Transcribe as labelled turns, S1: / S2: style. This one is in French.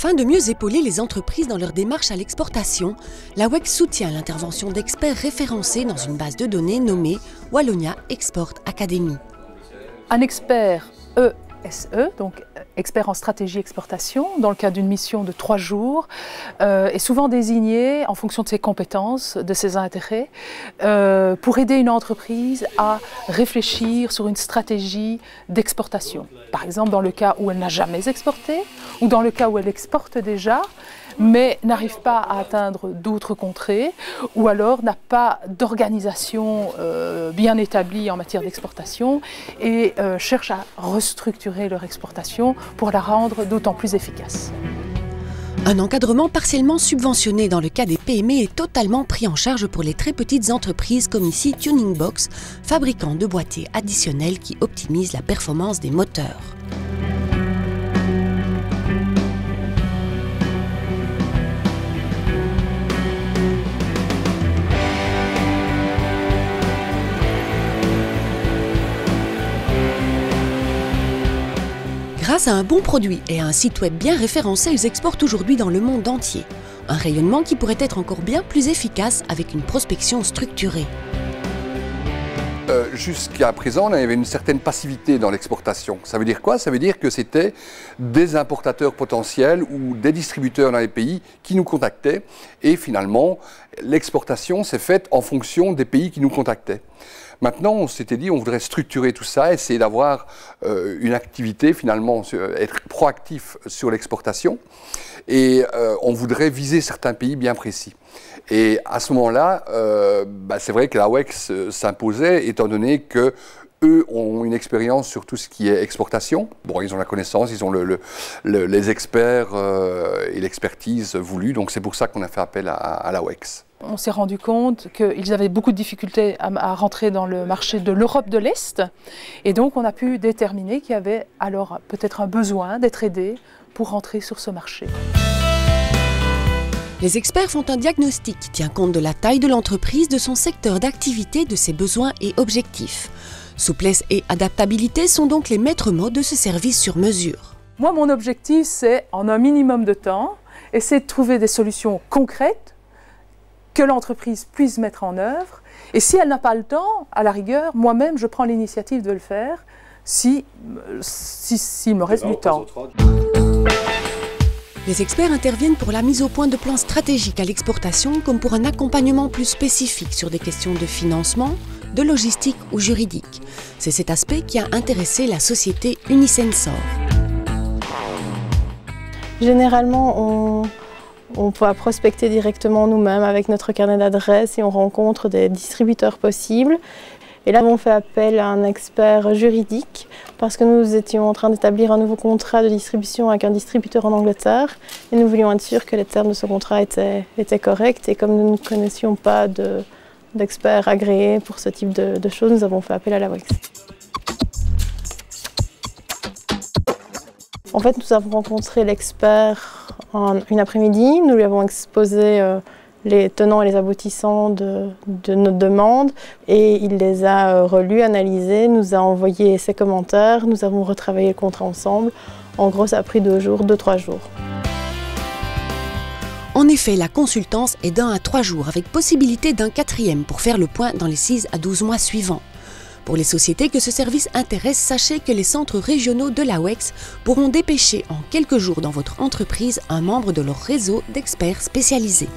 S1: Afin de mieux épauler les entreprises dans leur démarche à l'exportation, l'AWEX soutient l'intervention d'experts référencés dans une base de données nommée Wallonia Export Academy.
S2: Un expert ESE, donc expert en stratégie exportation, dans le cadre d'une mission de 3 jours, est souvent désigné en fonction de ses compétences, de ses intérêts, pour aider une entreprise à réfléchir sur une stratégie d'exportation. Par exemple, dans le cas où elle n'a jamais exporté, ou dans le cas où elle exporte déjà, mais n'arrive pas à atteindre d'autres contrées, ou alors n'a pas d'organisation bien établie en matière d'exportation et cherche à restructurer leur exportation pour la rendre d'autant plus efficace.
S1: Un encadrement partiellement subventionné dans le cas des PME est totalement pris en charge pour les très petites entreprises comme ici Tuning Box, fabricant de boîtiers additionnels qui optimisent la performance des moteurs. Grâce à un bon produit et à un site web bien référencé, ils exportent aujourd'hui dans le monde entier. Un rayonnement qui pourrait être encore bien plus efficace avec une prospection structurée.
S3: Jusqu'à présent, il y avait une certaine passivité dans l'exportation. Ça veut dire quoi? Ça veut dire que c'était des importateurs potentiels ou des distributeurs dans les pays qui nous contactaient. Et finalement, l'exportation s'est faite en fonction des pays qui nous contactaient. Maintenant, on s'était dit on voudrait structurer tout ça, essayer d'avoir une activité, finalement, être proactif sur l'exportation. Et on voudrait viser certains pays bien précis. Et à ce moment-là, c'est vrai que l'AWEX s'imposait, étant donné que eux ont une expérience sur tout ce qui est exportation. Bon, ils ont la connaissance, ils ont les experts et l'expertise voulue, donc c'est pour ça qu'on a fait appel à l'AWEX.
S2: On s'est rendu compte qu'ils avaient beaucoup de difficultés à rentrer dans le marché de l'Europe de l'Est, et donc on a pu déterminer qu'il y avait alors peut-être un besoin d'être aidé pour rentrer sur ce marché.
S1: Les experts font un diagnostic qui tient compte de la taille de l'entreprise, de son secteur d'activité, de ses besoins et objectifs. Souplesse et adaptabilité sont donc les maîtres mots de ce service sur mesure.
S2: Moi, mon objectif, c'est en un minimum de temps, essayer de trouver des solutions concrètes que l'entreprise puisse mettre en œuvre. Et si elle n'a pas le temps, à la rigueur, moi-même, je prends l'initiative de le faire s'il me reste du temps.
S1: Les experts interviennent pour la mise au point de plans stratégiques à l'exportation comme pour un accompagnement plus spécifique sur des questions de financement, de logistique ou juridique. C'est cet aspect qui a intéressé la société Unisensor.
S4: Généralement, on peut prospecter directement nous-mêmes avec notre carnet d'adresses et on rencontre des distributeurs possibles. Et là, on fait appel à un expert juridique parce que nous étions en train d'établir un nouveau contrat de distribution avec un distributeur en Angleterre et nous voulions être sûrs que les termes de ce contrat étaient corrects. Et comme nous ne connaissions pas d'experts agréés pour ce type de choses, nous avons fait appel à l'AWEX. En fait, nous avons rencontré l'expert une après-midi, nous lui avons exposé les tenants et les aboutissants de notre demande et il les a relus, analysés, nous a envoyé ses commentaires, nous avons retravaillé le contrat ensemble. En gros, ça a pris 2-3 jours.
S1: En effet, la consultance est d'1 à 3 jours avec possibilité d'un 4e pour faire le point dans les 6 à 12 mois suivants. Pour les sociétés que ce service intéresse, sachez que les centres régionaux de l'AWEX pourront dépêcher en quelques jours dans votre entreprise un membre de leur réseau d'experts spécialisés.